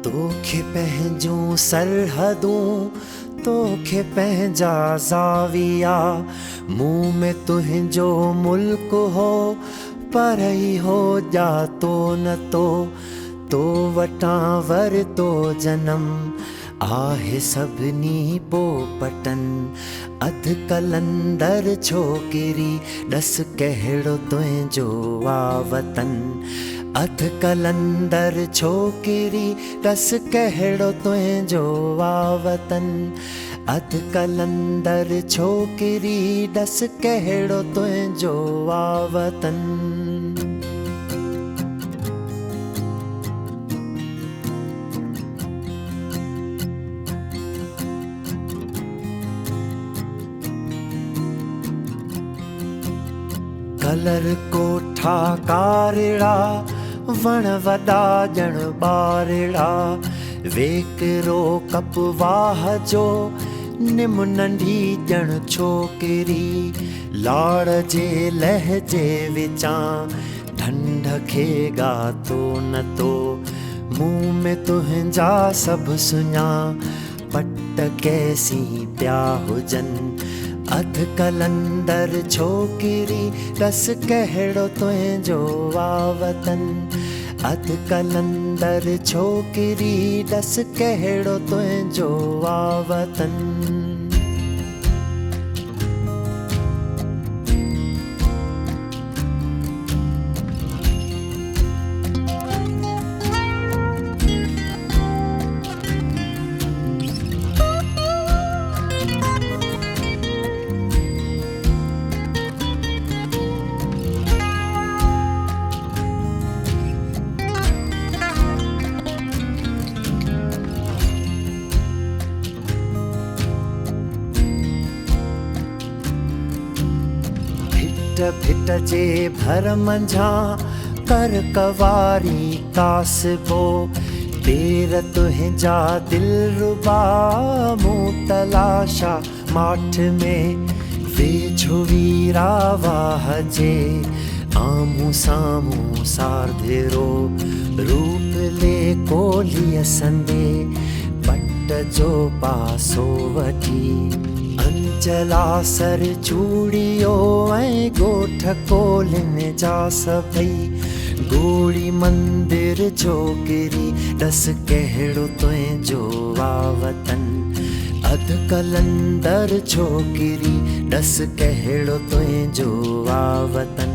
तोखे पंहिंजूं सरहदूं, तोखे पंहिंजा ज़ाविया, मुंह में तुंहिंजो मुल्क हो, पर इहो ॼातो न तो वटां वरितो जनम आहे सभिनी पोपटन। अध कलंदर छोकिरी ॾस कहिड़ो तुंहिंजो आ वतन। अध कलंदर छोकिरी ॾस कहिड़ो तुंहिंजो आ वतन। अध कलंदर छोकिरी ॾस कहिड़ो तुंहिंजो आ वतन। कलर कोठा कारिड़ा, वण वॾा ॼण ॿारिड़ा, वेकिरो कपवाह जो निम नंढी ॼण छोकिरी। लाड़ जे लहजे विचां ढंढ खे ॻातो न तो, मुंह में तुंहिंजा सभु सुञा पट कैसी पिया हुजनि। अध कलंदर छोकिरी ॾस कहिड़ो तुंहिंजो आ वतन। अध कलंदर छोकिरी ॾस कहिड़ो तुंहिंजो आ वतन। भिट जे भर मंझां कर कवारी कासिबो, पेर तुंहिंजा दिलरुबा मूं तलाशा माठ में। वेझो वीरा वाह जे आम्हूं साम्हूं सारधेरो, रूप ले कोलीअ संदे पट जो पासो वठी। अंचला सर चूड़ियो ऐं ॻोठ कोलिन जा सभई। गोड़ी मंदिर छोकिरी ॾस कहिड़ो तुंहिंजो आ वतन। अध कलंदर छोकिरी ॾस कहिड़ो तुंहिंजो आ वतन।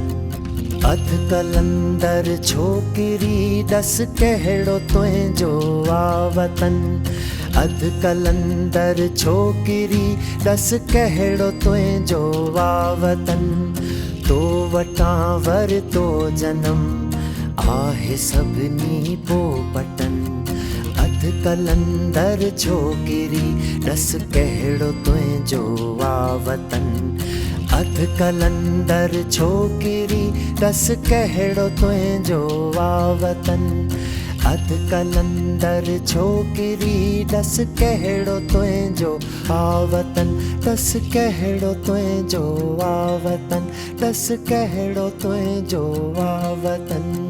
अध कलंदर छोकिरी ॾस कहिड़ो तुंहिंजो आ वतन। अध कलंदर छोकिरी ॾस कहिड़ो तुंहिंजो आ वतन। तो वटां वरितो जनम आहे सभिनी पोपटन। अध कलंदर छोकिरी ॾस कहिड़ो तुंहिंजो आ वतन। अध कलंदर छोकिरी ॾस कहिड़ो तुंहिंजो आ वतन। अध कलंदर छोकिरी ॾस कहिड़ो तुंहिंजो आ वतन। ॾस कहिड़ो तुंहिंजो आ वतन। ॾस कहिड़ो तुंहिंजो आ वतन।